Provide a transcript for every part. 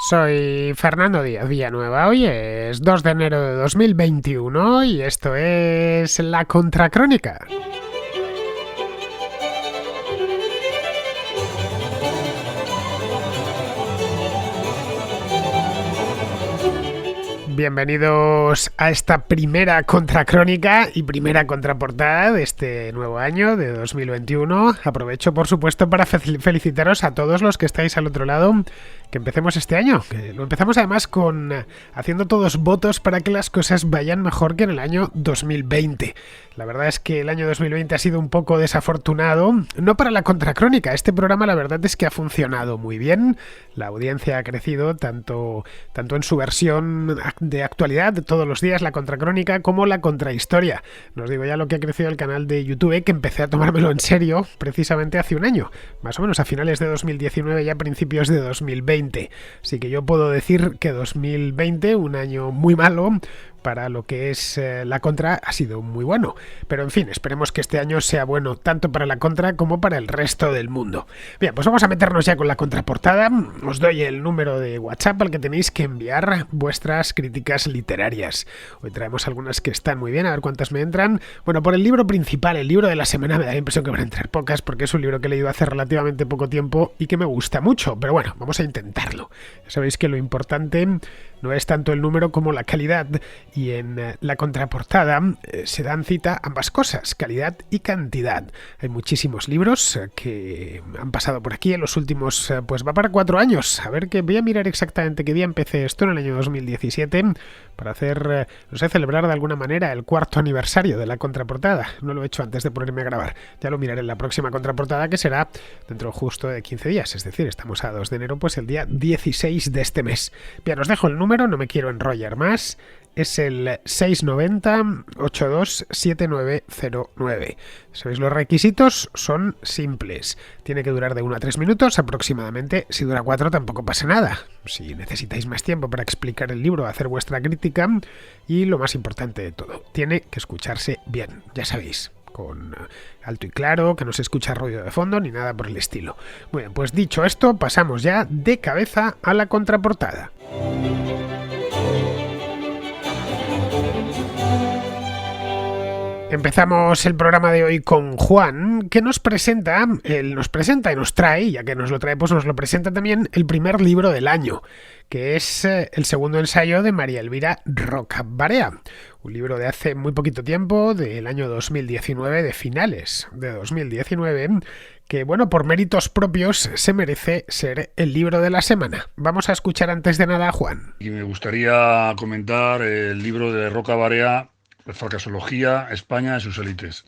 Soy Fernando Díaz Villanueva. Hoy es 2 de enero de 2021 y esto es La Contracrónica. Bienvenidos a esta primera contracrónica y primera contraportada de este nuevo año de 2021. Aprovecho, por supuesto, para felicitaros a todos los que estáis al otro lado, que empecemos este año. Que lo empezamos además con haciendo todos votos para que las cosas vayan mejor que en el año 2020. La verdad es que el año 2020 ha sido un poco desafortunado, no para la contracrónica. Este programa la verdad es que ha funcionado muy bien. La audiencia ha crecido tanto en su versión de actualidad de todos los días, la contracrónica, como la contrahistoria. No os digo ya lo que ha crecido el canal de YouTube, que empecé a tomármelo en serio precisamente hace un año, más o menos a finales de 2019 y a principios de 2020. Así que yo puedo decir que 2020, un año muy malo, para lo que es la contra, ha sido muy bueno. Pero en fin, esperemos que este año sea bueno tanto para la contra como para el resto del mundo. Bien, pues vamos a meternos ya con la contraportada. Os doy el número de WhatsApp al que tenéis que enviar vuestras críticas literarias. Hoy traemos algunas que están muy bien, a ver cuántas me entran. Bueno, por el libro principal, el libro de la semana, me da la impresión que van a entrar pocas porque es un libro que he leído hace relativamente poco tiempo y que me gusta mucho. Pero bueno, vamos a intentarlo. Ya sabéis que lo importante no es tanto el número como la calidad, y en la contraportada se dan cita ambas cosas, calidad y cantidad. Hay muchísimos libros que han pasado por aquí en los últimos, pues va para 4 años. A ver, que voy a mirar exactamente qué día empecé esto, en el año 2017, para hacer, no sé, celebrar de alguna manera el 4º aniversario de la contraportada. No lo he hecho antes de ponerme a grabar. Ya lo miraré en la próxima contraportada, que será dentro justo de 15 días. Es decir, estamos a 2 de enero, pues el día 16 de este mes. Bien, os dejo el número, no me quiero enrollar más. Es el 690-827909. ¿Sabéis? Los requisitos son simples. Tiene que durar de 1 a 3 minutos aproximadamente. Si dura 4 tampoco pasa nada. Si necesitáis más tiempo para explicar el libro, hacer vuestra crítica, y lo más importante de todo, tiene que escucharse bien, ya sabéis, con alto y claro, que no se escucha ruido de fondo ni nada por el estilo. Muy bien, pues dicho esto, pasamos ya de cabeza a la contraportada. Empezamos el programa de hoy con Juan, que nos presenta y nos trae, ya que nos lo trae, pues nos lo presenta también el primer libro del año, que es el segundo ensayo de María Elvira Roca Barea, un libro de hace muy poquito tiempo, del año 2019, de finales de 2019, que, bueno, por méritos propios se merece ser el libro de la semana. Vamos a escuchar antes de nada a Juan. Y me gustaría comentar el libro de Roca Barea, Fracasología, España y sus élites.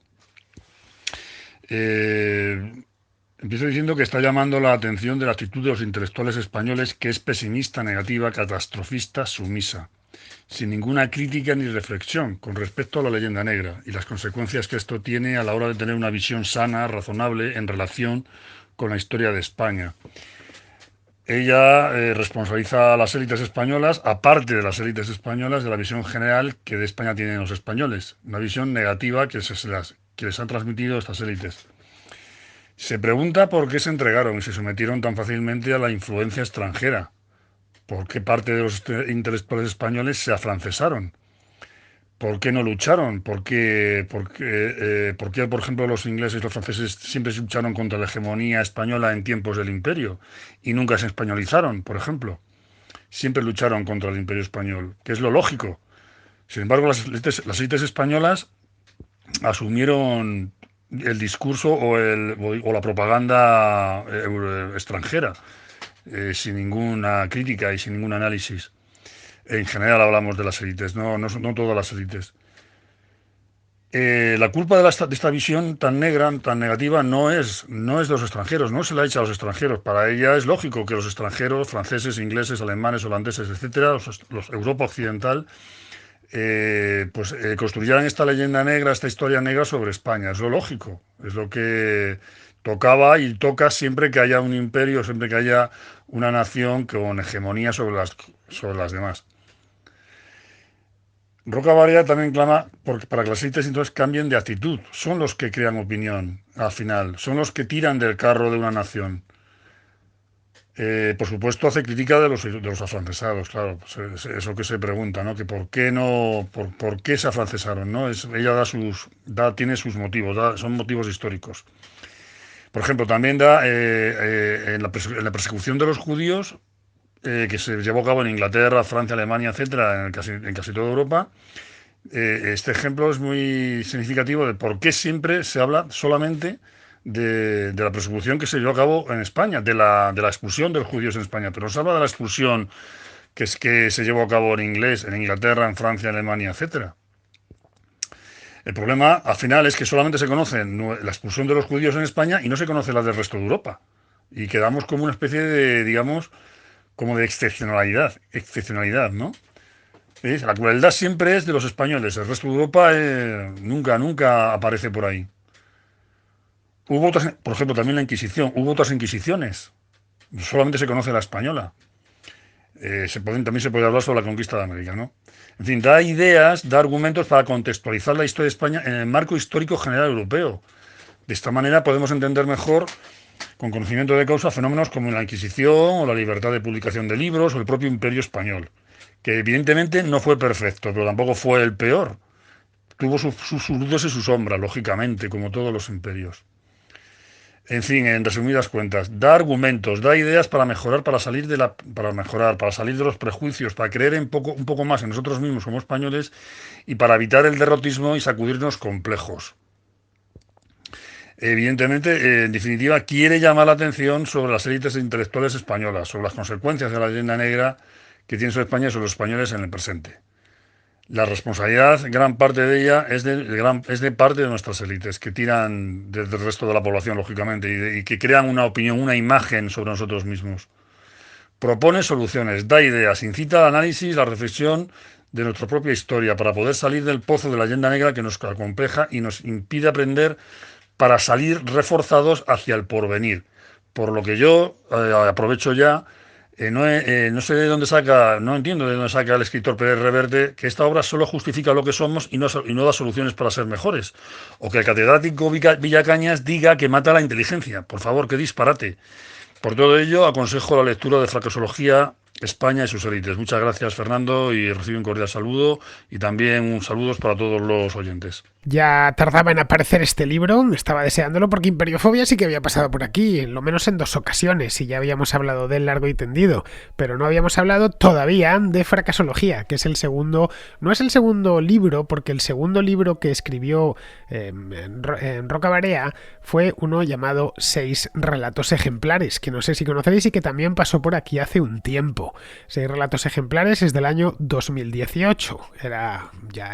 Empiezo diciendo que está llamando la atención de la actitud de los intelectuales españoles, que es pesimista, negativa, catastrofista, sumisa, sin ninguna crítica ni reflexión con respecto a la leyenda negra y las consecuencias que esto tiene a la hora de tener una visión sana, razonable, en relación con la historia de España. Ella responsabiliza a las élites españolas, aparte de las élites españolas, de la visión general que de España tienen los españoles, una visión negativa que les han transmitido estas élites. Se pregunta por qué se entregaron y se sometieron tan fácilmente a la influencia extranjera, por qué parte de los intelectuales españoles se afrancesaron, por qué no lucharon, por qué, por ejemplo, los ingleses y los franceses siempre lucharon contra la hegemonía española en tiempos del imperio y nunca se españolizaron, por ejemplo. Siempre lucharon contra el imperio español, que es lo lógico. Sin embargo, las élites españolas asumieron el discurso o la propaganda extranjera, sin ninguna crítica y sin ningún análisis. En general hablamos de las élites, no todas las élites. La culpa de esta visión tan negra, tan negativa, no es de los extranjeros, no se la echa a los extranjeros. Para ella es lógico que los extranjeros, franceses, ingleses, alemanes, holandeses, etcétera, los Europa occidental, construyeran esta leyenda negra, esta historia negra sobre España. Es lo lógico, es lo que tocaba y toca siempre que haya un imperio, siempre que haya una nación con hegemonía sobre las demás. Roca Barea también clama para que las élites entonces cambien de actitud. Son los que crean opinión al final, son los que tiran del carro de una nación. Por supuesto, hace crítica de los afrancesados, claro, pues eso que se pregunta, ¿no? Que por qué no, por qué se afrancesaron, ¿no? Ella tiene sus motivos, son motivos históricos. Por ejemplo, también en la persecución de los judíos, que se llevó a cabo en Inglaterra, Francia, Alemania, etcétera, en casi toda Europa. Este ejemplo es muy significativo de por qué siempre se habla solamente de la persecución que se llevó a cabo en España, de la expulsión de los judíos en España, pero no se habla de la expulsión que se llevó a cabo en Inglaterra, en Francia, Alemania, etcétera. El problema al final es que solamente se conoce la expulsión de los judíos en España y no se conoce la del resto de Europa. Y quedamos como una especie de, digamos, como de excepcionalidad, ¿no? ¿Veis? La crueldad siempre es de los españoles, el resto de Europa nunca, nunca aparece por ahí. Hubo otras, por ejemplo, también la Inquisición, hubo otras Inquisiciones, solamente se conoce la española. También se puede hablar sobre la conquista de América, ¿no? En fin, da ideas, da argumentos para contextualizar la historia de España en el marco histórico general europeo. De esta manera podemos entender mejor, con conocimiento de causa, fenómenos como la Inquisición o la libertad de publicación de libros o el propio Imperio Español, que evidentemente no fue perfecto, pero tampoco fue el peor. Tuvo sus luces y sus sombras, lógicamente, como todos los imperios. En fin, en resumidas cuentas, da argumentos, da ideas para mejorar, para salir de los prejuicios, para creer un poco más en nosotros mismos como españoles y para evitar el derrotismo y sacudirnos complejos. Evidentemente, en definitiva, quiere llamar la atención sobre las élites intelectuales españolas, sobre las consecuencias de la leyenda negra que tiene sobre España y sobre los españoles en el presente. La responsabilidad, gran parte de ella, es de parte de nuestras élites, que tiran del resto de la población, lógicamente, y que crean una opinión, una imagen sobre nosotros mismos. Propone soluciones, da ideas, incita al análisis, la reflexión de nuestra propia historia, para poder salir del pozo de la leyenda negra que nos acompleja y nos impide aprender, para salir reforzados hacia el porvenir. Por lo que yo aprovecho ya. No sé de dónde saca, no entiendo de dónde saca el escritor Pérez Reverte que esta obra solo justifica lo que somos y no da soluciones para ser mejores. O que el catedrático Villacañas diga que mata la inteligencia. Por favor, qué disparate. Por todo ello, aconsejo la lectura de Fracasología, España y sus élites. Muchas gracias, Fernando, y recibe un cordial saludo y también un saludos para todos los oyentes. Ya tardaba en aparecer este libro, estaba deseándolo porque Imperiofobia sí que había pasado por aquí, lo menos en 2 ocasiones, y ya habíamos hablado de él largo y tendido, pero no habíamos hablado todavía de Fracasología, que es el segundo, no es el segundo libro, porque el segundo libro que escribió en Roca Barea fue uno llamado 6 relatos ejemplares, que no sé si conoceréis y que también pasó por aquí hace un tiempo. 6 relatos ejemplares es del año 2018,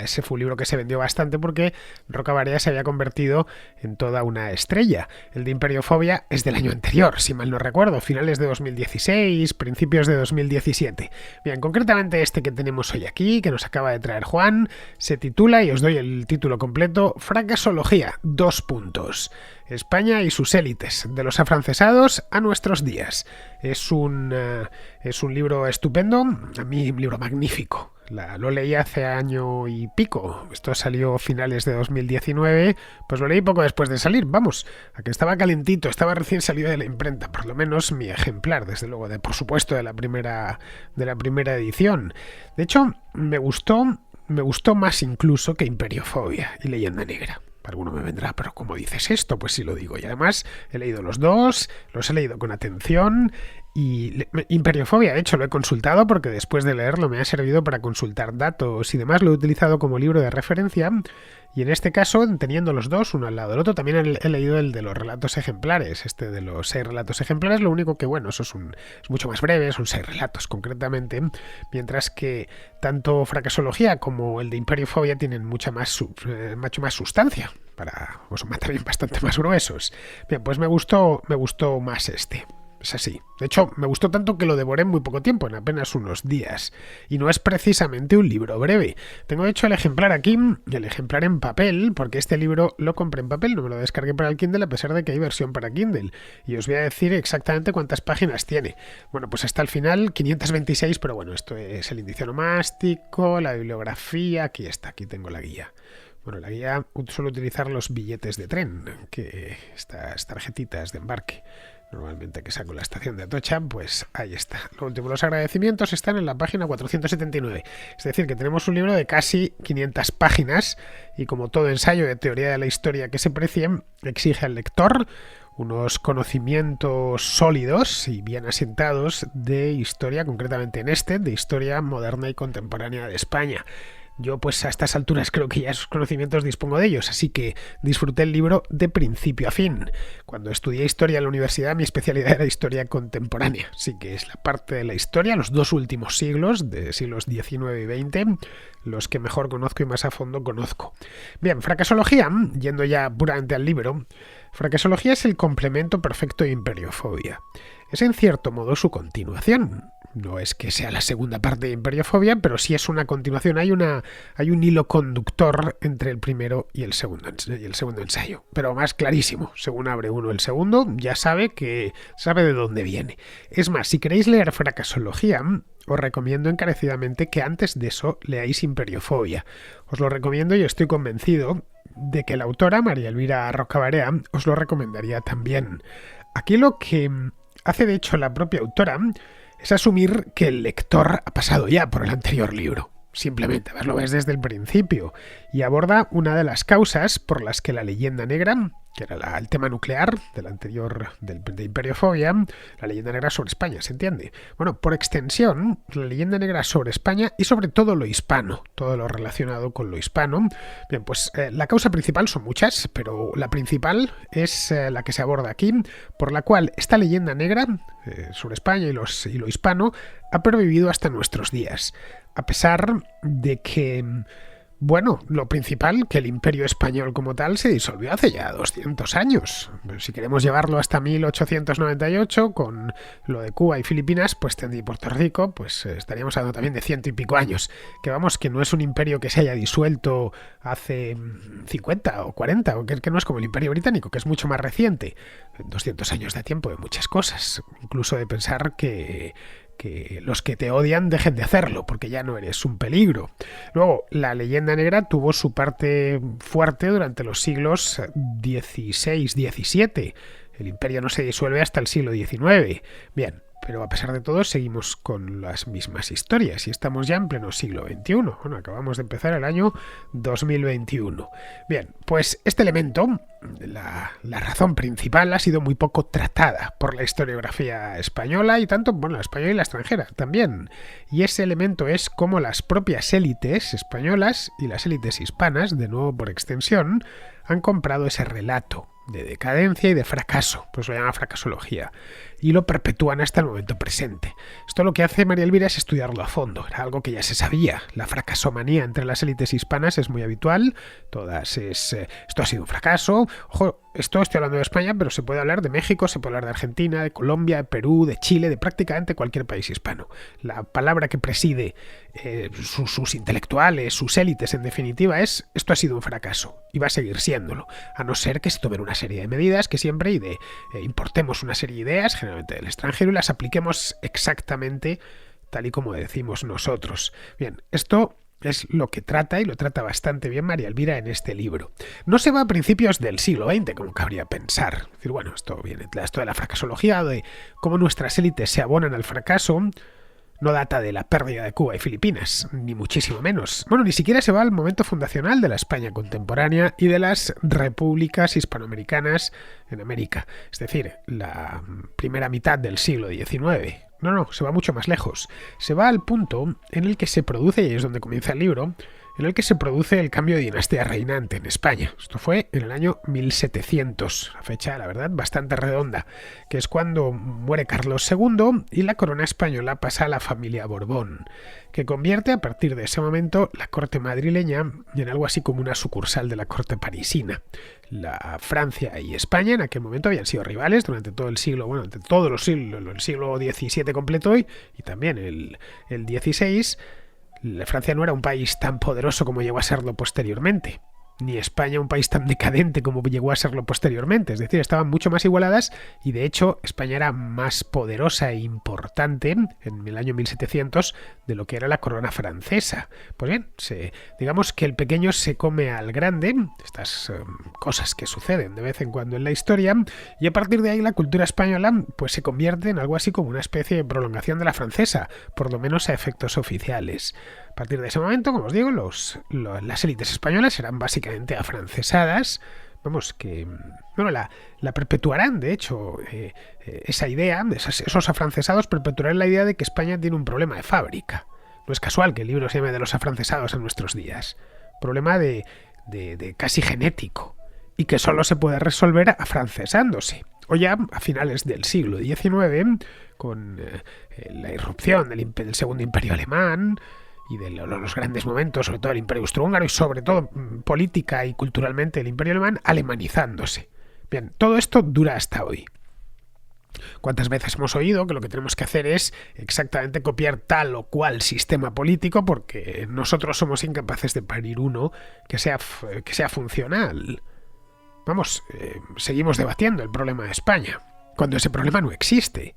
ese fue un libro que se vendió bastante porque Roca Barea se había convertido en toda una estrella. El de Imperiofobia es del año anterior, si mal no recuerdo, finales de 2016, principios de 2017. Bien, concretamente este que tenemos hoy aquí, que nos acaba de traer Juan, se titula, y os doy el título completo, Fracasología, 2 puntos. España y sus élites, de los afrancesados a nuestros días. Es un libro estupendo, a mí un libro magnífico. Lo leí hace año y pico, esto salió a finales de 2019, pues lo leí poco después de salir, vamos, a que estaba calentito, estaba recién salido de la imprenta, por lo menos mi ejemplar, desde luego, por supuesto de la primera edición. De hecho, me gustó más incluso que Imperiofobia y Leyenda Negra. Alguno me vendrá, pero ¿cómo dices esto? Pues sí lo digo. Y además he leído los dos, los he leído con atención. Y Imperiofobia, de hecho, lo he consultado porque después de leerlo me ha servido para consultar datos y demás. Lo he utilizado como libro de referencia. Y en este caso, teniendo los dos uno al lado del otro, también he leído el de los relatos ejemplares, este de los 6 relatos ejemplares. Lo único que, bueno, eso es mucho más breve, son 6 relatos concretamente, mientras que tanto Fracasología como el de Imperiofobia tienen mucho más sustancia, son también bastante más gruesos. Bien, pues me gustó más este. Es así. De hecho, me gustó tanto que lo devoré en muy poco tiempo, en apenas unos días. Y no es precisamente un libro breve. Tengo hecho el ejemplar aquí, el ejemplar en papel, porque este libro lo compré en papel, no me lo descargué para el Kindle, a pesar de que hay versión para Kindle. Y os voy a decir exactamente cuántas páginas tiene. Bueno, pues hasta el final 526, pero bueno, esto es el índice onomástico, la bibliografía, aquí está, aquí tengo la guía. Bueno, la guía suelo utilizar los billetes de tren, estas tarjetitas de embarque. normalmente que saco la estación de Atocha, pues ahí está. Lo último, los agradecimientos están en la página 479. Es decir, que tenemos un libro de casi 500 páginas y como todo ensayo de teoría de la historia que se precie, exige al lector unos conocimientos sólidos y bien asentados de historia, concretamente en de historia moderna y contemporánea de España. Yo pues a estas alturas creo que ya esos conocimientos dispongo de ellos, así que disfruté el libro de principio a fin. Cuando estudié historia en la universidad mi especialidad era historia contemporánea, así que es la parte de la historia, los dos últimos siglos, de siglos XIX y XX, los que mejor conozco y más a fondo conozco. Bien, fracasología, yendo ya puramente al libro, fracasología es el complemento perfecto de Imperiofobia. Es en cierto modo su continuación. No es que sea la segunda parte de Imperiofobia, pero sí es una continuación. Hay un hilo conductor entre el primero y el segundo ensayo. Pero más clarísimo. Según abre uno el segundo, ya sabe de dónde viene. Es más, si queréis leer fracasología, os recomiendo encarecidamente que antes de eso leáis Imperiofobia. Os lo recomiendo y estoy convencido de que la autora, María Elvira Rocabarea, os lo recomendaría también. Aquí lo que hace de hecho la propia autora es asumir que el lector ha pasado ya por el anterior libro. Simplemente, lo ves desde el principio. Y aborda una de las causas por las que la leyenda negra, que era el tema nuclear del anterior, de Imperiofobia, la leyenda negra sobre España, ¿se entiende? Bueno, por extensión, la leyenda negra sobre España y sobre todo lo hispano, todo lo relacionado con lo hispano. Bien, pues la causa principal son muchas, pero la principal es la que se aborda aquí, por la cual esta leyenda negra sobre España y lo hispano ha pervivido hasta nuestros días. A pesar de que, bueno, lo principal, que el imperio español como tal se disolvió hace ya 200 años. Si queremos llevarlo hasta 1898, con lo de Cuba y Filipinas, pues y Puerto Rico, pues estaríamos hablando también de 100 y pico años. Que vamos, que no es un imperio que se haya disuelto hace 50 o 40, o que no es como el imperio británico, que es mucho más reciente. 200 años de tiempo de muchas cosas. Incluso de pensar que los que te odian dejen de hacerlo, porque ya no eres un peligro. Luego, la leyenda negra tuvo su parte fuerte durante los siglos XVI-XVII. El imperio no se disuelve hasta el siglo XIX. Bien, pero a pesar de todo seguimos con las mismas historias y estamos ya en pleno siglo XXI. Bueno, acabamos de empezar el año 2021. Bien, pues este elemento, la razón principal, ha sido muy poco tratada por la historiografía española y tanto, bueno, la española y la extranjera también. Y ese elemento es cómo las propias élites españolas y las élites hispanas, de nuevo por extensión, han comprado ese relato de decadencia y de fracaso, pues lo llama fracasología, y lo perpetúan hasta el momento presente. Esto lo que hace María Elvira es estudiarlo a fondo, era algo que ya se sabía. La fracasomanía entre las élites hispanas es muy habitual, esto ha sido un fracaso. Ojo, estoy hablando de España, pero se puede hablar de México, se puede hablar de Argentina, de Colombia, de Perú, de Chile, de prácticamente cualquier país hispano. La palabra que preside sus intelectuales, sus élites en definitiva, es esto ha sido un fracaso y va a seguir siéndolo, a no ser que se tomen una serie de medidas que siempre importemos una serie de ideas, generalmente del extranjero, y las apliquemos exactamente tal y como decimos nosotros. Bien, esto es lo que trata, y lo trata bastante bien María Elvira en este libro. No se va a principios del siglo XX, como cabría pensar. Es decir, bueno, esto de la fracasología, de cómo nuestras élites se abonan al fracaso, no data de la pérdida de Cuba y Filipinas, ni muchísimo menos. Bueno, ni siquiera se va al momento fundacional de la España contemporánea y de las repúblicas hispanoamericanas en América. Es decir, la primera mitad del siglo XIX. No, se va mucho más lejos. Se va al punto en el que se produce, y es donde comienza el libro, en el que se produce el cambio de dinastía reinante en España. Esto fue en el año 1700, una fecha, la verdad, bastante redonda, que es cuando muere Carlos II y la corona española pasa a la familia Borbón, que convierte a partir de ese momento la corte madrileña en algo así como una sucursal de la corte parisina. La Francia y España en aquel momento habían sido rivales durante todo el siglo, bueno, durante todos los siglos, el siglo XVII completo y también el XVI. Francia no era un país tan poderoso como llegó a serlo posteriormente. ni España un país tan decadente como llegó a serlo posteriormente. Es decir, estaban mucho más igualadas y de hecho España era más poderosa e importante en el año 1700 de lo que era la corona francesa. Pues bien, digamos que el pequeño se come al grande, estas cosas que suceden de vez en cuando en la historia, y a partir de ahí la cultura española pues se convierte en algo así como una especie de prolongación de la francesa, por lo menos a efectos oficiales. A partir de ese momento, como os digo, las élites españolas serán básicamente afrancesadas, vamos, que bueno, la perpetuarán, de hecho, esa idea, esos afrancesados perpetuarán la idea de que España tiene un problema de fábrica. No es casual que el libro se llame de los afrancesados en nuestros días. Problema de casi genético, y que solo se puede resolver afrancesándose. O ya a finales del siglo XIX, con la irrupción del Segundo Imperio Alemán, y de los grandes momentos, sobre todo el Imperio Austrohúngaro y sobre todo política y culturalmente el Imperio Alemán, alemanizándose. Bien, todo esto dura hasta hoy. ¿Cuántas veces hemos oído que lo que tenemos que hacer es exactamente copiar tal o cual sistema político porque nosotros somos incapaces de parir uno que sea funcional? Vamos, seguimos debatiendo el problema de España, cuando ese problema no existe.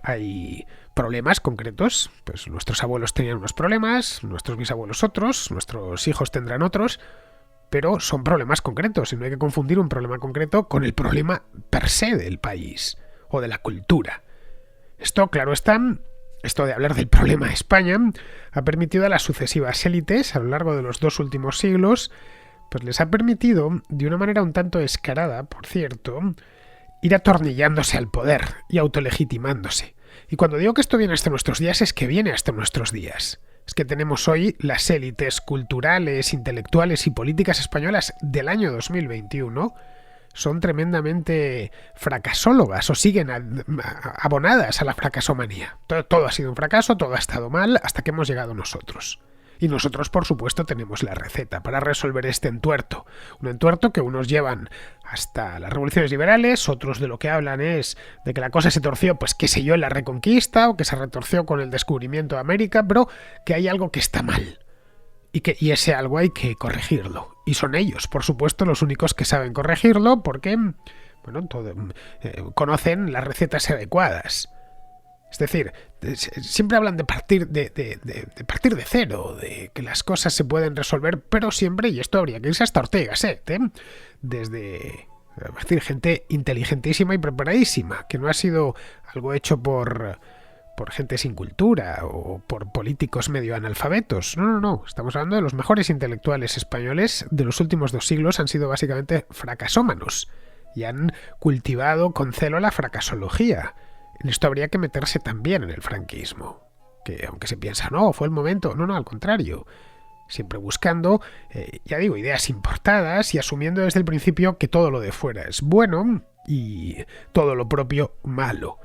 Hay problemas concretos, pues nuestros abuelos tenían unos problemas, nuestros bisabuelos otros, nuestros hijos tendrán otros, pero son problemas concretos y no hay que confundir un problema concreto con el problema per se del país o de la cultura. Esto, claro está, esto de hablar del problema de España ha permitido a las sucesivas élites a lo largo de los 2 últimos siglos, pues les ha permitido, de una manera un tanto descarada, por cierto, ir atornillándose al poder y autolegitimándose. Y cuando digo que esto viene hasta nuestros días, es que viene hasta nuestros días. Es que tenemos hoy las élites culturales, intelectuales y políticas españolas del año 2021 son tremendamente fracasólogas o siguen abonadas a la fracasomanía. Todo ha sido un fracaso, todo ha estado mal hasta que hemos llegado nosotros. Y nosotros, por supuesto, tenemos la receta para resolver este entuerto. Un entuerto que unos llevan hasta las revoluciones liberales, otros de lo que hablan es de que la cosa se torció, pues qué sé yo, en la Reconquista, o que se retorció con el descubrimiento de América, pero que hay algo que está mal. Y ese algo hay que corregirlo. Y son ellos, por supuesto, los únicos que saben corregirlo porque, bueno, conocen las recetas adecuadas. Es decir, siempre hablan de partir de cero, de que las cosas se pueden resolver, pero siempre, y esto habría que irse hasta Ortega y Gasset, desde gente inteligentísima y preparadísima, que no ha sido algo hecho por gente sin cultura o por políticos medio analfabetos. No. Estamos hablando de los mejores intelectuales españoles de los últimos 2 siglos, han sido básicamente fracasómanos y han cultivado con celo la fracasología. En esto habría que meterse también en el franquismo, que aunque se piensa, no, fue el momento, no, al contrario, siempre buscando, ya digo, ideas importadas y asumiendo desde el principio que todo lo de fuera es bueno y todo lo propio malo.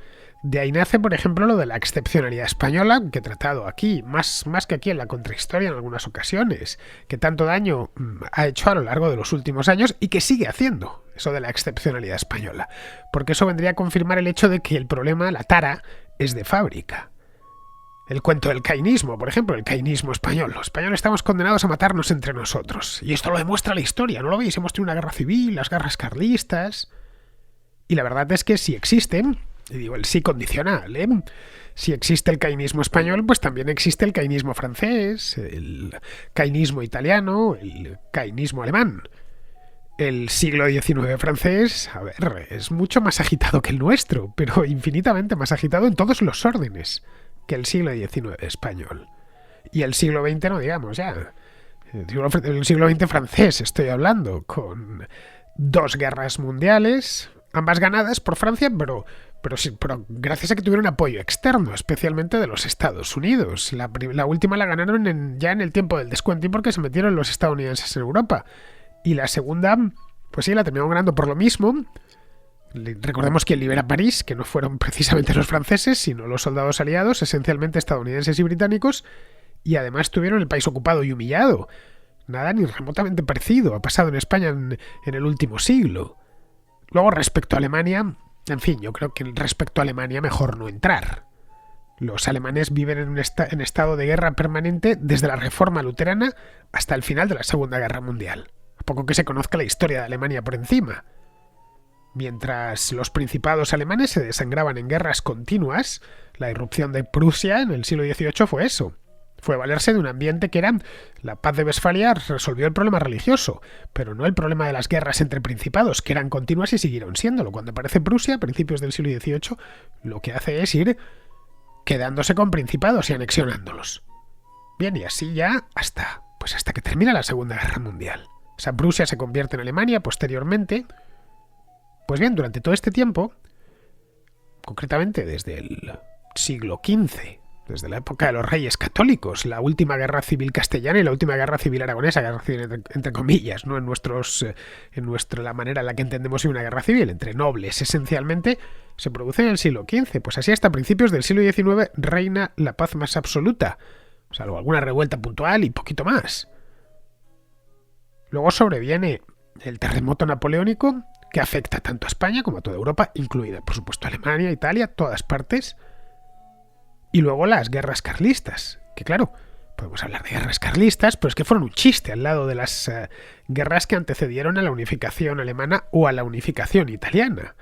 De ahí nace, por ejemplo, lo de la excepcionalidad española, que he tratado aquí, más que aquí en la contrahistoria en algunas ocasiones, que tanto daño ha hecho a lo largo de los últimos años y que sigue haciendo, eso de la excepcionalidad española. Porque eso vendría a confirmar el hecho de que el problema, la tara, es de fábrica. El cuento del cainismo, por ejemplo, el cainismo español. Los españoles estamos condenados a matarnos entre nosotros. Y esto lo demuestra la historia, ¿no lo veis? Hemos tenido una guerra civil, las guerras carlistas. Y la verdad es que si existen, y digo el sí condicional, si existe el cainismo español, pues también existe el cainismo francés, el cainismo italiano, el cainismo alemán. El siglo XIX francés, a ver, es mucho más agitado que el nuestro, pero infinitamente más agitado en todos los órdenes que el siglo XIX español. Y el siglo XX no digamos ya. El siglo XX francés estoy hablando, con 2 guerras mundiales, ambas ganadas por Francia, pero gracias a que tuvieron apoyo externo, especialmente de los Estados Unidos. La última la ganaron ya en el tiempo del descuento y porque se metieron los estadounidenses en Europa. Y la segunda, pues sí, la terminaron ganando por lo mismo. Recordemos quién libera París, que no fueron precisamente los franceses, sino los soldados aliados, esencialmente estadounidenses y británicos, y además tuvieron el país ocupado y humillado. Nada ni remotamente parecido ha pasado en España en el último siglo. Luego, respecto a Alemania, en fin, yo creo que respecto a Alemania mejor no entrar. Los alemanes viven en estado de guerra permanente desde la Reforma Luterana hasta el final de la Segunda Guerra Mundial. a poco que se conozca la historia de Alemania por encima. Mientras los principados alemanes se desangraban en guerras continuas, la irrupción de Prusia en el siglo XVIII fue eso. Fue valerse de un ambiente que era la paz de Westfalia resolvió el problema religioso, pero no el problema de las guerras entre principados, que eran continuas y siguieron siéndolo. Cuando aparece Prusia a principios del siglo XVIII, lo que hace es ir quedándose con principados y anexionándolos. Bien, y así ya hasta que termina la Segunda Guerra Mundial. O sea, Prusia se convierte en Alemania posteriormente. Pues bien, durante todo este tiempo, concretamente desde el siglo XV, desde la época de los Reyes Católicos, la última guerra civil castellana y la última guerra civil aragonesa, guerra civil entre comillas, ¿no? La manera en la que entendemos una guerra civil entre nobles, esencialmente, se produce en el siglo XV. Pues así hasta principios del siglo XIX reina la paz más absoluta, salvo alguna revuelta puntual y poquito más. Luego sobreviene el terremoto napoleónico, que afecta tanto a España como a toda Europa, incluida, por supuesto, Alemania, Italia, todas partes. Y luego las guerras carlistas, que claro, podemos hablar de guerras carlistas, pero es que fueron un chiste al lado de las guerras que antecedieron a la unificación alemana o a la unificación italiana.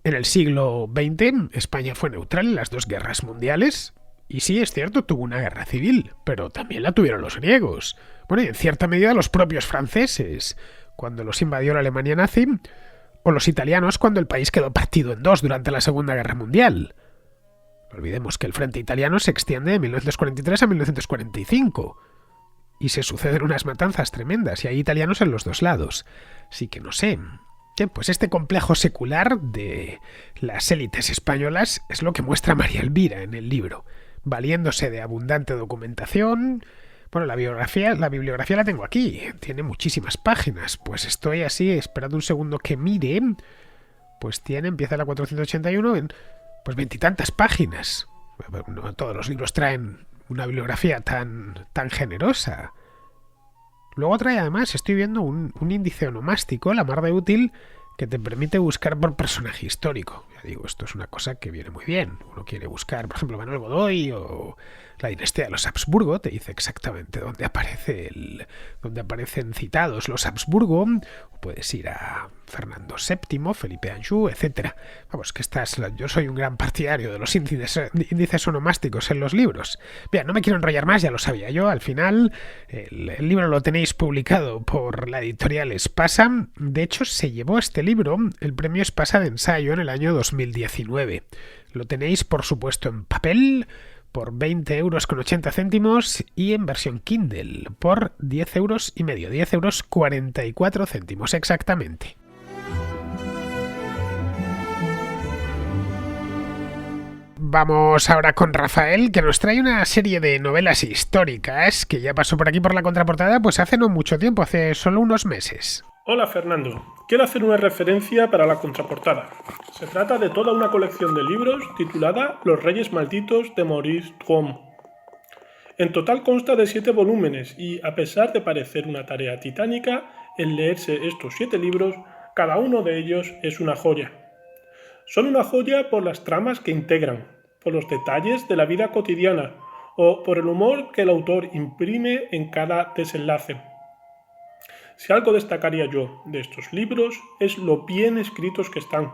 En el siglo XX, España fue neutral en las dos guerras mundiales, y sí, es cierto, tuvo una guerra civil, pero también la tuvieron los griegos. Bueno, y en cierta medida los propios franceses, cuando los invadió la Alemania nazi, o los italianos cuando el país quedó partido en dos durante la Segunda Guerra Mundial. No olvidemos que el frente italiano se extiende de 1943 a 1945 y se suceden unas matanzas tremendas y hay italianos en los dos lados. Así que no sé. Bien, pues este complejo secular de las élites españolas es lo que muestra María Elvira en el libro, valiéndose de abundante documentación. Bueno, la bibliografía la tengo aquí, tiene muchísimas páginas, pues estoy así esperando un segundo que mire, pues empieza la 481 en pues veintitantas páginas. No todos los libros traen una bibliografía tan generosa. Luego trae además, estoy viendo un índice onomástico, la mar de útil, que te permite buscar por personaje histórico. Ya digo, esto es una cosa que viene muy bien. Uno quiere buscar, por ejemplo, Manuel Godoy o la dinastía de los Habsburgo, te dice exactamente dónde aparecen citados los Habsburgo, o puedes ir a Fernando VII, Felipe Anjou, etc. Vamos, que yo soy un gran partidario de los índices onomásticos en los libros. Bien, no me quiero enrollar más, ya lo sabía yo. Al final, el libro lo tenéis publicado por la editorial Espasa. De hecho, se llevó este libro el premio Espasa de ensayo en el año 2019. Lo tenéis, por supuesto, en papel por 20,80 € y en versión Kindle por 10,5 €, 10,44 € exactamente. Vamos ahora con Rafael, que nos trae una serie de novelas históricas que ya pasó por aquí por la contraportada pues hace no mucho tiempo, hace solo unos meses. Hola Fernando, quiero hacer una referencia para la contraportada. Se trata de toda una colección de libros titulada Los Reyes Malditos de Maurice Druon. En total consta de 7 volúmenes y, a pesar de parecer una tarea titánica, el leerse estos 7 libros, cada uno de ellos es una joya. Son una joya por las tramas que integran, por los detalles de la vida cotidiana o por el humor que el autor imprime en cada desenlace. Si algo destacaría yo de estos libros es lo bien escritos que están.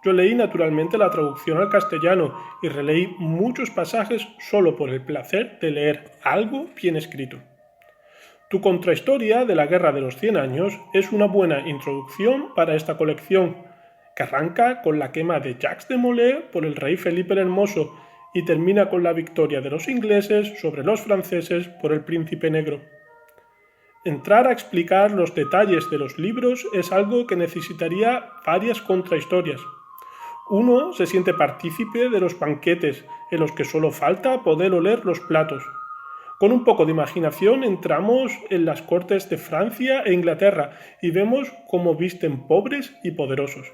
Yo leí naturalmente la traducción al castellano y releí muchos pasajes solo por el placer de leer algo bien escrito. Tu contrahistoria de la Guerra de los 100 años es una buena introducción para esta colección, que arranca con la quema de Jacques de Molay por el rey Felipe el Hermoso y termina con la victoria de los ingleses sobre los franceses por el Príncipe Negro. Entrar a explicar los detalles de los libros es algo que necesitaría varias contrahistorias. Uno se siente partícipe de los banquetes, en los que solo falta poder oler los platos. Con un poco de imaginación entramos en las cortes de Francia e Inglaterra y vemos cómo visten pobres y poderosos,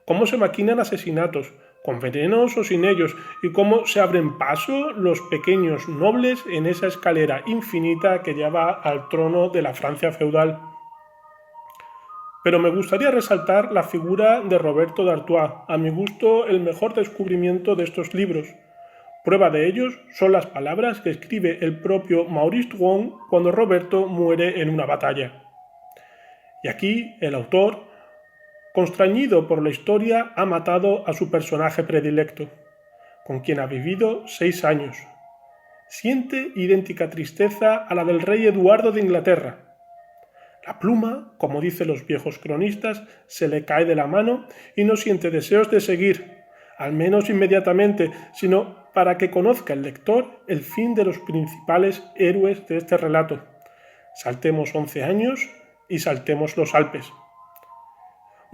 cómo se maquinan asesinatos, con venenos o sin ellos, y cómo se abren paso los pequeños nobles en esa escalera infinita que lleva al trono de la Francia feudal. Pero me gustaría resaltar la figura de Roberto d'Artois, a mi gusto el mejor descubrimiento de estos libros. Prueba de ellos son las palabras que escribe el propio Maurice Druon cuando Roberto muere en una batalla. Y aquí el autor, constreñido por la historia, ha matado a su personaje predilecto, con quien ha vivido 6 años. Siente idéntica tristeza a la del rey Eduardo de Inglaterra. La pluma, como dicen los viejos cronistas, se le cae de la mano y no siente deseos de seguir, al menos inmediatamente, sino para que conozca el lector el fin de los principales héroes de este relato. Saltemos 11 años y saltemos los Alpes.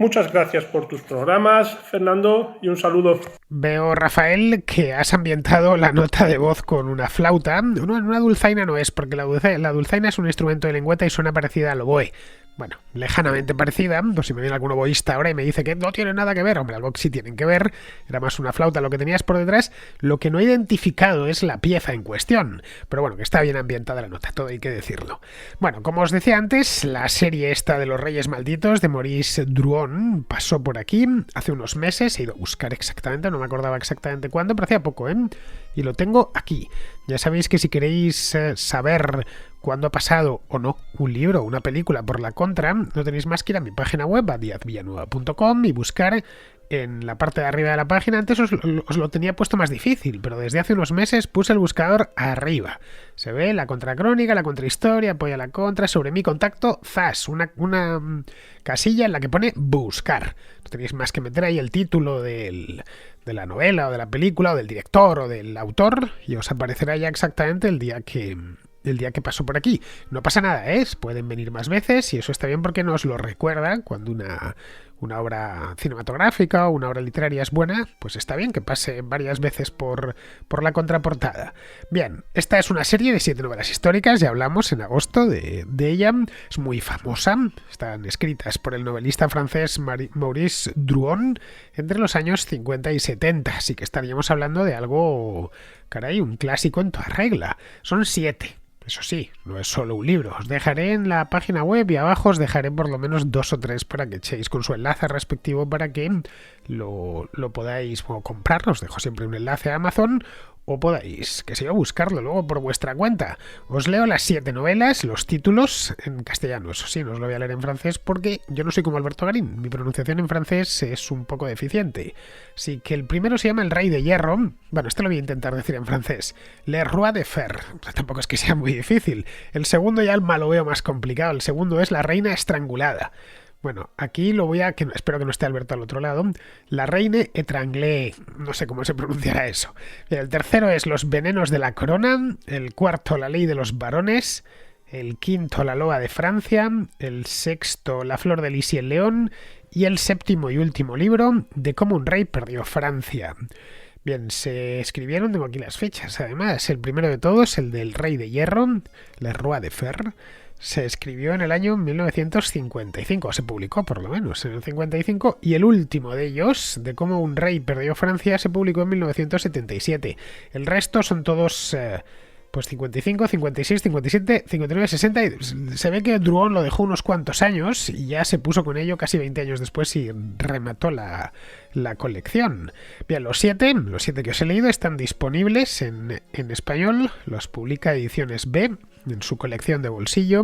Muchas gracias por tus programas, Fernando, y un saludo. Veo, Rafael, que has ambientado la nota de voz con una flauta. No, una dulzaina no es, porque la dulzaina es un instrumento de lengüeta y suena parecida al oboe. Bueno, lejanamente parecida, pues si me viene algún oboísta ahora y me dice que no tiene nada que ver, hombre, algo que sí tienen que ver, era más una flauta lo que tenías por detrás, lo que no he identificado es la pieza en cuestión, pero bueno, que está bien ambientada la nota, todo hay que decirlo. Bueno, como os decía antes, la serie esta de los Reyes Malditos de Maurice Druon pasó por aquí hace unos meses, he ido a buscar exactamente, no me acordaba exactamente cuándo, pero hacía poco, y lo tengo aquí. Ya sabéis que si queréis saber cuándo ha pasado o no un libro o una película por la contra, no tenéis más que ir a mi página web, adiazvillanueva.com, y buscar en la parte de arriba de la página. Antes os lo tenía puesto más difícil, pero desde hace unos meses puse el buscador arriba. Se ve la contracrónica, la contrahistoria, apoya la contra, sobre mi contacto, zas, una casilla en la que pone buscar. No tenéis más que meter ahí el título de la novela o de la película o del director o del autor y os aparecerá ya exactamente el día que pasó por aquí. No pasa nada, pueden venir más veces y eso está bien porque nos lo recuerda cuando una obra cinematográfica o una obra literaria es buena, pues está bien que pase varias veces por la contraportada. Bien, esta es una serie de 7 novelas históricas, ya hablamos en agosto de ella, es muy famosa, están escritas por el novelista francés Maurice Druon entre los años 50 y 70, así que estaríamos hablando de algo, caray, un clásico en toda regla. Son 7. Eso sí, no es solo un libro. Os dejaré en la página web y abajo os dejaré por lo menos 2 o 3 para que echéis con su enlace respectivo para que lo podáis comprar. Os dejo siempre un enlace a Amazon o podáis, que sé yo, buscarlo luego por vuestra cuenta. Os leo las 7 novelas, los títulos en castellano. Eso sí, no os lo voy a leer en francés porque yo no soy como Alberto Garín. Mi pronunciación en francés es un poco deficiente. Así que el primero se llama El Rey de Hierro. Bueno, este lo voy a intentar decir en francés. Le Roi de Fer. Tampoco es que sea muy difícil. El segundo ya lo veo más complicado. El segundo es La Reina Estrangulada. Bueno, aquí lo voy a... espero que no esté Alberto al otro lado. La Reine Étranglée. No sé cómo se pronunciará eso. El tercero es Los Venenos de la Corona. El cuarto, La Ley de los Varones. El quinto, La Loa de Francia. El sexto, La Flor de Lis y el León. Y el séptimo y último libro, De cómo un rey perdió Francia. Bien, se escribieron, tengo aquí las fechas además. El primero de todos, el del Rey de Hierro, Le Roi de Fer. Se escribió en el año 1955, se publicó por lo menos en el 55, y el último de ellos, De cómo un rey perdió Francia, se publicó en 1977. El resto son todos pues 55, 56, 57, 59, 60, y se ve que Druon lo dejó unos cuantos años y ya se puso con ello casi 20 años después y remató la colección. Bien, los 7 que os he leído están disponibles en español, los publica Ediciones B en su colección de bolsillo,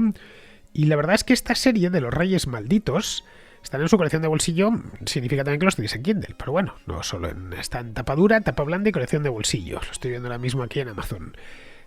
y la verdad es que esta serie de los Reyes Malditos están en su colección de bolsillo, significa también que los tenéis en Kindle, pero bueno, no solo está en tapa dura, tapa blanda y colección de bolsillo, lo estoy viendo ahora mismo aquí en Amazon.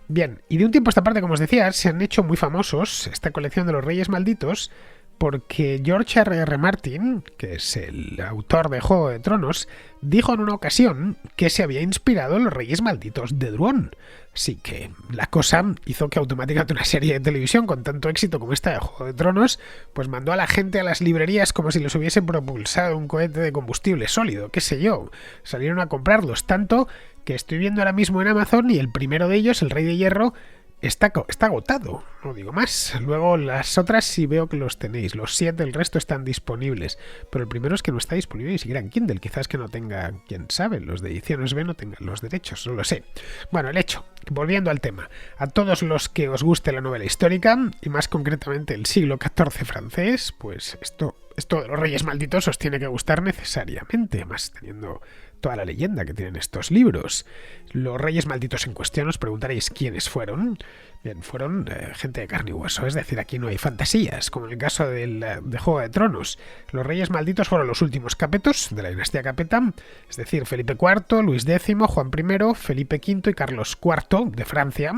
Bien, y de un tiempo a esta parte, como os decía, se han hecho muy famosos esta colección de los Reyes Malditos porque George R.R. Martin, que es el autor de Juego de Tronos, dijo en una ocasión que se había inspirado en los Reyes Malditos de Druon. Así que la cosa hizo que automáticamente una serie de televisión con tanto éxito como esta de Juego de Tronos, pues mandó a la gente a las librerías como si les hubiese propulsado un cohete de combustible sólido, qué sé yo. Salieron a comprarlos tanto que estoy viendo ahora mismo en Amazon y el primero de ellos, El Rey de Hierro, está agotado, no digo más. Luego las otras sí veo que los tenéis, los 7, el resto están disponibles, pero el primero es que no está disponible ni siquiera en Kindle, quizás que no tenga, quién sabe, los de Ediciones B no tengan los derechos, no lo sé. Bueno, el hecho, volviendo al tema, a todos los que os guste la novela histórica, y más concretamente el siglo XIV francés, pues esto de los Reyes Malditos os tiene que gustar necesariamente, más teniendo toda la leyenda que tienen estos libros. Los reyes malditos en cuestión, os preguntaréis quiénes fueron. Bien, fueron gente de carne y hueso, es decir, aquí no hay fantasías, como en el caso de Juego de Tronos. Los reyes malditos fueron los últimos capetos de la dinastía capeta, es decir, Felipe IV, Luis X, Juan I, Felipe V y Carlos IV de Francia.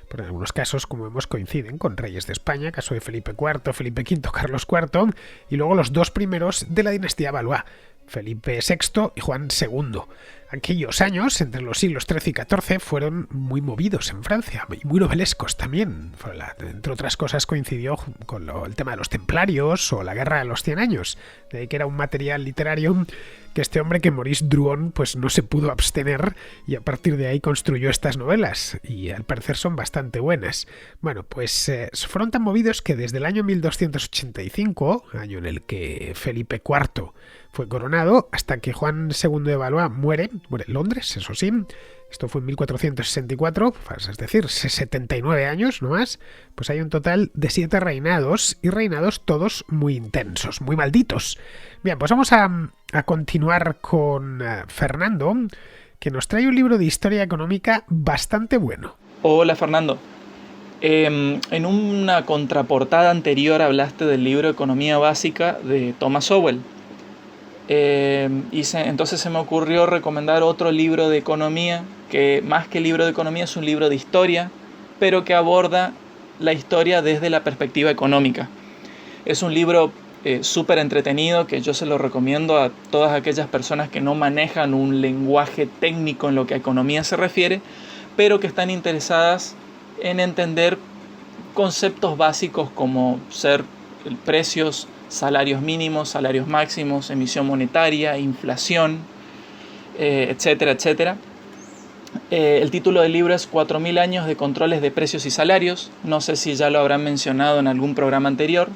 Pero en algunos casos, como vemos, coinciden con reyes de España, caso de Felipe IV, Felipe V, Carlos IV, y luego los dos primeros de la dinastía Valois, Felipe VI y Juan II. Aquellos años, entre los siglos XIII y XIV, fueron muy movidos en Francia y muy novelescos también. Entre otras cosas, coincidió con el tema de los templarios o la guerra de los 100 años, de ahí que era un material literario que este hombre, que Maurice Druon, pues no se pudo abstener, y a partir de ahí construyó estas novelas, y al parecer son bastante buenas. Bueno, pues fueron tan movidos que desde el año 1285, año en el que Felipe IV fue coronado, hasta que Juan II de Valois muere en Londres, eso sí. Esto fue en 1464, es decir, 79 años no más. Pues hay un total de 7 reinados, y reinados todos muy intensos, muy malditos. Bien, pues vamos a continuar con Fernando, que nos trae un libro de historia económica bastante bueno. Hola, Fernando. En una contraportada anterior hablaste del libro Economía Básica de Thomas Sowell. Entonces se me ocurrió recomendar otro libro de economía, que más que libro de economía es un libro de historia, pero que aborda la historia desde la perspectiva económica. Es un libro súper entretenido, que yo se lo recomiendo a todas aquellas personas que no manejan un lenguaje técnico en lo que a economía se refiere, pero que están interesadas en entender conceptos básicos como ser precios, salarios mínimos, salarios máximos, emisión monetaria, inflación, etcétera, etcétera. El título del libro es 4000 años de controles de precios y salarios. No sé si ya lo habrán mencionado en algún programa anterior.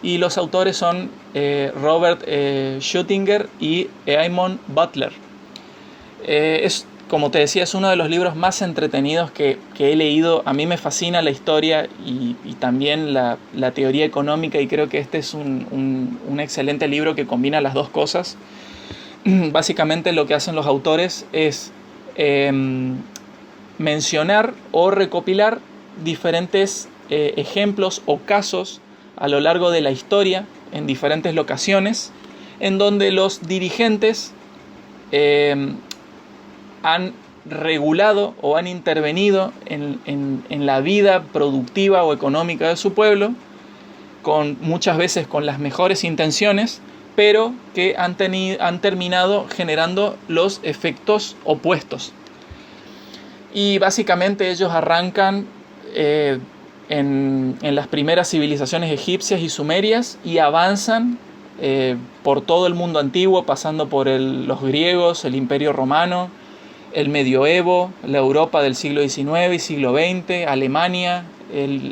Y los autores son Robert Schuttinger y Eamon Butler. Como te decía, es uno de los libros más entretenidos que he leído. A mí me fascina la historia y también la teoría económica, y creo que este es un excelente libro que combina las dos cosas. Básicamente lo que hacen los autores es mencionar o recopilar diferentes ejemplos o casos a lo largo de la historia en diferentes locaciones, en donde los dirigentes han regulado o han intervenido en la vida productiva o económica de su pueblo, muchas veces con las mejores intenciones, pero que han terminado generando los efectos opuestos. Y básicamente ellos arrancan en las primeras civilizaciones egipcias y sumerias y avanzan por todo el mundo antiguo, pasando por los griegos, el Imperio Romano, el medioevo, la Europa del siglo XIX y siglo XX, Alemania,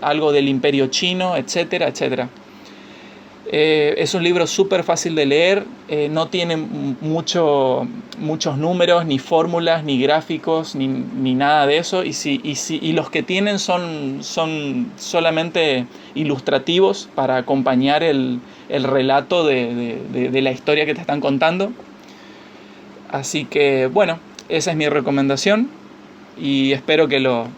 algo del Imperio Chino, etcétera, etcétera. Es un libro súper fácil de leer, no tiene muchos números, ni fórmulas, ni gráficos, ni nada de eso, y los que tienen son solamente ilustrativos para acompañar el relato de la historia que te están contando. Así que, bueno, esa es mi recomendación y espero que lo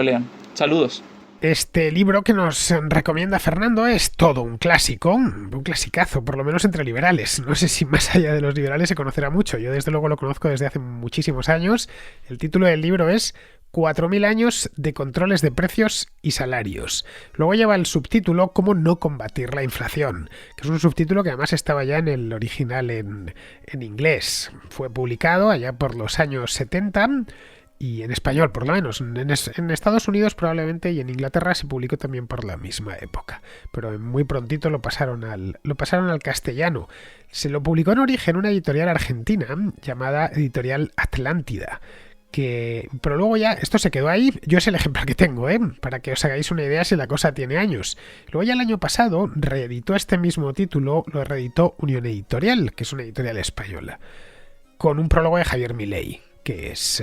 lean. Saludos. Este libro que nos recomienda Fernando es todo un clásico, un clasicazo, por lo menos entre liberales. No sé si más allá de los liberales se conocerá mucho. Yo desde luego lo conozco desde hace muchísimos años. El título del libro es 4000 años de controles de precios y salarios. Luego lleva el subtítulo Cómo no combatir la inflación, que es un subtítulo que además estaba ya en el original en inglés. Fue publicado allá por los años 70 y en español, por lo menos. En Estados Unidos probablemente, y en Inglaterra se publicó también por la misma época. Pero muy prontito lo pasaron al castellano. Se lo publicó en origen una editorial argentina llamada Editorial Atlántida. Pero luego ya esto se quedó ahí. Yo es el ejemplar que tengo, para que os hagáis una idea si la cosa tiene años. Luego ya el año pasado reeditó este mismo título, lo reeditó Unión Editorial, que es una editorial española, con un prólogo de Javier Milei, que es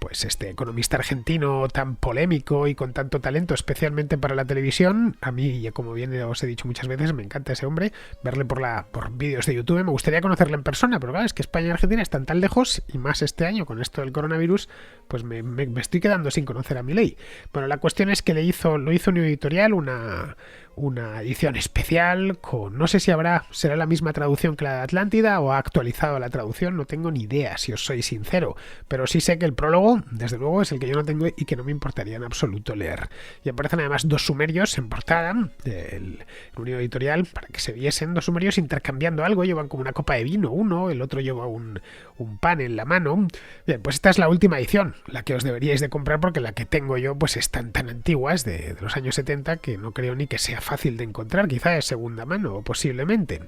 pues este economista argentino tan polémico y con tanto talento, especialmente para la televisión. A mí, como bien os he dicho muchas veces, me encanta ese hombre, verle por vídeos de YouTube. Me gustaría conocerle en persona, pero claro, es que España y Argentina están tan lejos, y más este año con esto del coronavirus, pues me estoy quedando sin conocer a Milei. Bueno, la cuestión es que lo hizo un editorial, una edición especial con, no sé si será la misma traducción que la de Atlántida o ha actualizado la traducción, no tengo ni idea, si os soy sincero, pero sí sé que el prólogo, desde luego, es el que yo no tengo y que no me importaría en absoluto leer. Y aparecen además 2 sumerios en portada del unión editorial para que se viesen 2 sumerios intercambiando algo, llevan como una copa de vino uno, el otro lleva un pan en la mano. Bien, pues esta es la última edición, la que os deberíais de comprar, porque la que tengo yo pues están tan antiguas, de los años 70, que no creo ni que sea fácil de encontrar, quizá de segunda mano, posiblemente.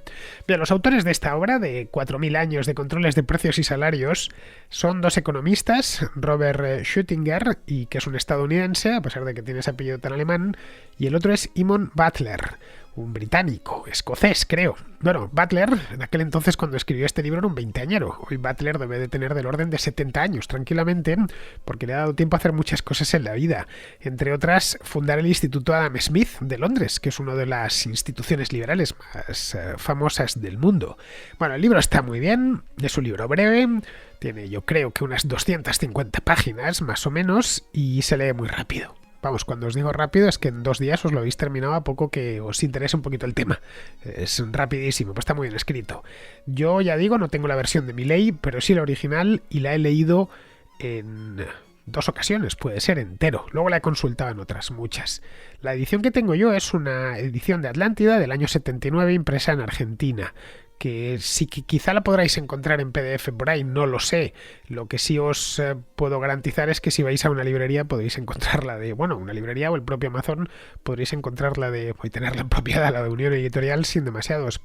Bien, los autores de esta obra, de 4.000 años de controles de precios y salarios, son 2 economistas, Robert Schuttinger, y que es un estadounidense, a pesar de que tiene ese apellido tan alemán, y el otro es Eamon Butler, un británico, escocés, creo. Bueno, Butler, en aquel entonces cuando escribió este libro, era un veinteañero. Hoy Butler debe de tener del orden de 70 años, tranquilamente, porque le ha dado tiempo a hacer muchas cosas en la vida. Entre otras, fundar el Instituto Adam Smith de Londres, que es una de las instituciones liberales más famosas del mundo. Bueno, el libro está muy bien, es un libro breve, tiene yo creo que unas 250 páginas, más o menos, y se lee muy rápido. Vamos, cuando os digo rápido es que en 2 días os lo habéis terminado, a poco que os interese un poquito el tema. Es rapidísimo, pues está muy bien escrito. Yo ya digo, no tengo la versión de Milei, pero sí la original, y la he leído en 2 ocasiones, puede ser entero. Luego la he consultado en otras muchas. La edición que tengo yo es una edición de Atlántida del año 79, impresa en Argentina, que sí que quizá la podráis encontrar en PDF por ahí, no lo sé. Lo que sí os puedo garantizar es que si vais a una librería podéis encontrarla una librería o el propio Amazon, podréis encontrarla y tenerla en propiedad, la de Unión Editorial, sin demasiados,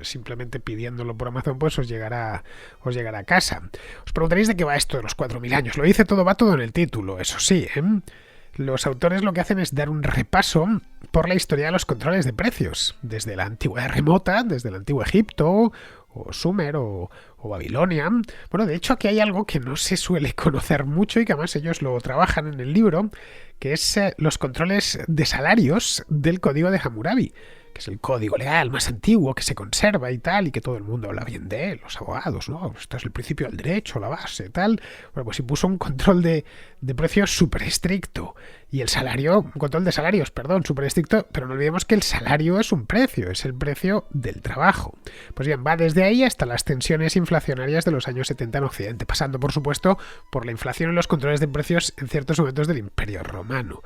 simplemente pidiéndolo por Amazon, pues os llegará a casa. Os preguntaréis de qué va esto de los 4.000 años. Lo dice todo, va todo en el título, eso sí, Los autores lo que hacen es dar un repaso por la historia de los controles de precios, desde la antigüedad remota, desde el antiguo Egipto, o Sumer, o Babilonia. Bueno, de hecho aquí hay algo que no se suele conocer mucho y que además ellos lo trabajan en el libro, que es los controles de salarios del Código de Hammurabi, que es el código legal más antiguo que se conserva y tal, y que todo el mundo habla bien de él, los abogados, ¿no? Esto es el principio del derecho, la base, tal. Bueno, pues impuso un control de precios súper estricto, y un control de salarios, súper estricto, pero no olvidemos que el salario es un precio, es el precio del trabajo. Pues bien, va desde ahí hasta las tensiones inflacionarias de los años 70 en Occidente, pasando, por supuesto, por la inflación y los controles de precios en ciertos momentos del Imperio Romano.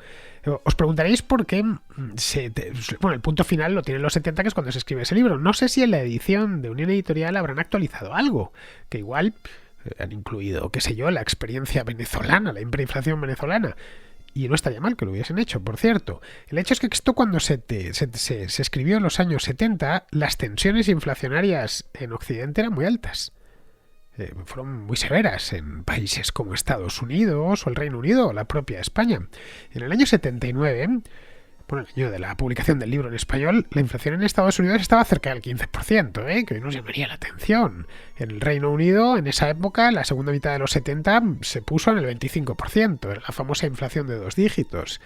Os preguntaréis por qué el punto final lo tiene en los 70, que es cuando se escribe ese libro. No sé si en la edición de Unión Editorial habrán actualizado algo, que igual han incluido, qué sé yo, la experiencia venezolana, la hiperinflación venezolana. Y no estaría mal que lo hubiesen hecho, por cierto. El hecho es que esto, cuando se escribió en los años 70, las tensiones inflacionarias en Occidente eran muy altas. Fueron muy severas en países como Estados Unidos o el Reino Unido o la propia España. En el año 79, el año de la publicación del libro en español, la inflación en Estados Unidos estaba cerca del 15%, que hoy nos llamaría la atención. En el Reino Unido, en esa época, la segunda mitad de los 70, se puso en el 25%, era la famosa inflación de 2 dígitos.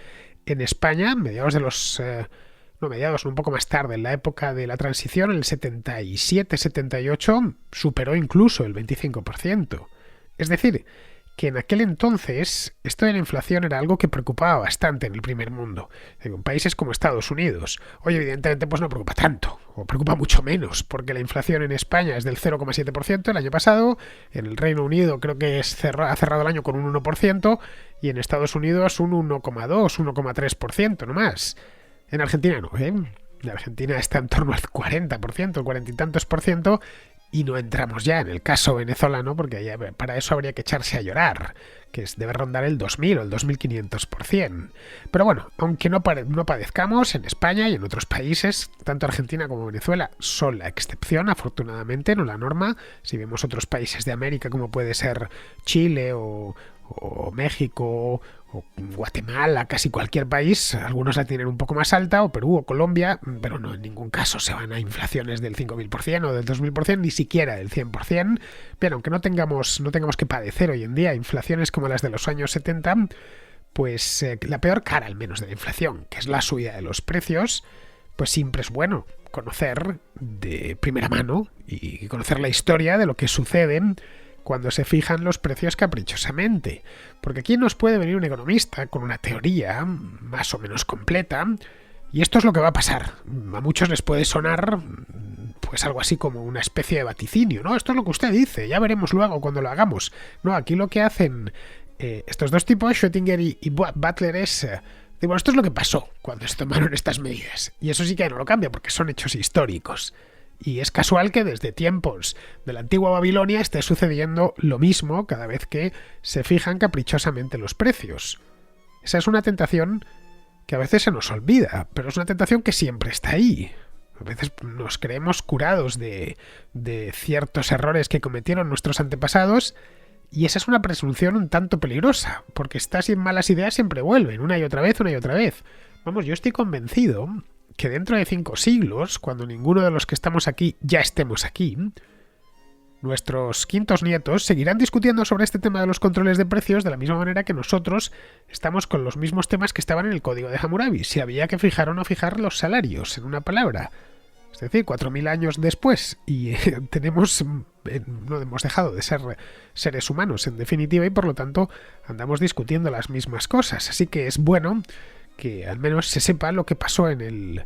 En España, un poco más tarde, en la época de la transición, en el 77-78, superó incluso el 25%. Es decir, que en aquel entonces esto de la inflación era algo que preocupaba bastante en el primer mundo, en países como Estados Unidos. Hoy, evidentemente, pues no preocupa tanto, o preocupa mucho menos, porque la inflación en España es del 0,7% el año pasado, en el Reino Unido creo que ha cerrado el año con un 1%, y en Estados Unidos un 1,2, 1,3%, no más. En Argentina no, En Argentina está en torno al 40%, el 40 y tantos por ciento, y no entramos ya en el caso venezolano, porque para eso habría que echarse a llorar, que debe rondar el 2000 o el 2500%. Pero bueno, aunque no padezcamos, en España y en otros países, tanto Argentina como Venezuela son la excepción, afortunadamente, no la norma. Si vemos otros países de América, como puede ser Chile o México o Guatemala, casi cualquier país, algunos la tienen un poco más alta, o Perú o Colombia, pero no en ningún caso se van a inflaciones del 5.000% o del 2.000%, ni siquiera del 100%. Bien, aunque no tengamos que padecer hoy en día inflaciones como las de los años 70, pues la peor cara al menos de la inflación, que es la subida de los precios, pues siempre es bueno conocer de primera mano y conocer la historia de lo que sucede cuando se fijan los precios caprichosamente. Porque aquí nos puede venir un economista con una teoría más o menos completa, y esto es lo que va a pasar. A muchos les puede sonar pues algo así como una especie de vaticinio, ¿no? Esto es lo que usted dice, ya veremos luego cuando lo hagamos. No, aquí lo que hacen estos dos tipos, Schrödinger y Butler, es... bueno, esto es lo que pasó cuando se tomaron estas medidas. Y eso sí que no lo cambia porque son hechos históricos. Y es casual que desde tiempos de la antigua Babilonia esté sucediendo lo mismo cada vez que se fijan caprichosamente los precios. Esa es una tentación que a veces se nos olvida, pero es una tentación que siempre está ahí. A veces nos creemos curados de ciertos errores que cometieron nuestros antepasados, y esa es una presunción un tanto peligrosa, porque estas malas ideas siempre vuelven, una y otra vez, una y otra vez. Vamos, yo estoy convencido que dentro de 5 siglos, cuando ninguno de los que estamos aquí ya estemos aquí, nuestros quintos nietos seguirán discutiendo sobre este tema de los controles de precios de la misma manera que nosotros estamos con los mismos temas que estaban en el Código de Hammurabi, si había que fijar o no fijar los salarios, en una palabra. Es decir, 4.000 años después, y no hemos dejado de ser seres humanos en definitiva, y por lo tanto andamos discutiendo las mismas cosas. Así que es bueno que al menos se sepa lo que pasó a lo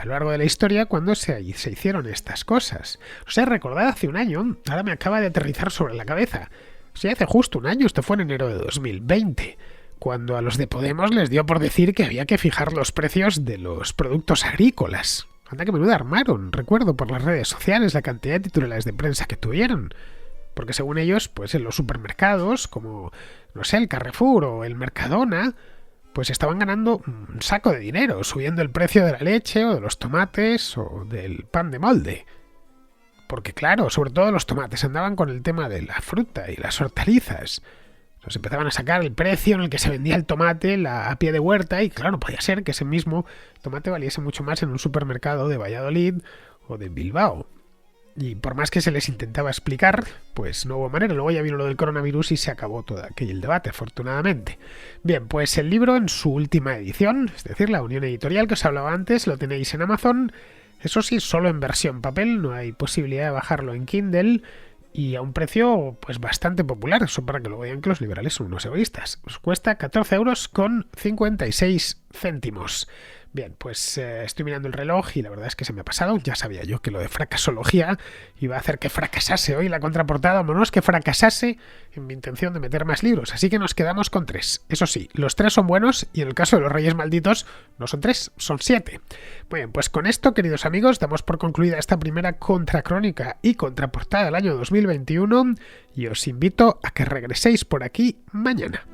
largo de la historia cuando se hicieron estas cosas. O sea, recordad hace un año, ahora me acaba de aterrizar sobre la cabeza. O sea, hace justo un año, esto fue en enero de 2020, cuando a los de Podemos les dio por decir que había que fijar los precios de los productos agrícolas. Anda que menuda armaron, recuerdo por las redes sociales la cantidad de titulares de prensa que tuvieron. Porque según ellos, pues en los supermercados, como, no sé, el Carrefour o el Mercadona, pues estaban ganando un saco de dinero, subiendo el precio de la leche o de los tomates o del pan de molde. Porque claro, sobre todo los tomates andaban con el tema de la fruta y las hortalizas. Nos empezaban a sacar el precio en el que se vendía el tomate a pie de huerta, y claro, podía ser que ese mismo tomate valiese mucho más en un supermercado de Valladolid o de Bilbao. Y por más que se les intentaba explicar, pues no hubo manera. Luego ya vino lo del coronavirus y se acabó todo aquel debate, afortunadamente. Bien, pues el libro en su última edición, es decir, la Unión Editorial que os hablaba antes, lo tenéis en Amazon. Eso sí, solo en versión papel, no hay posibilidad de bajarlo en Kindle, y a un precio pues bastante popular. Eso para que lo vean que los liberales son unos egoístas. Os cuesta 14,56 €. Bien, pues estoy mirando el reloj y la verdad es que se me ha pasado. Ya sabía yo que lo de fracasología iba a hacer que fracasase hoy la contraportada, o menos que fracasase en mi intención de meter más libros. Así que nos quedamos con 3. Eso sí, los 3 son buenos, y en el caso de los Reyes Malditos no son 3, son 7. Muy bien, pues con esto, queridos amigos, damos por concluida esta primera contracrónica y contraportada del año 2021, y os invito a que regreséis por aquí mañana.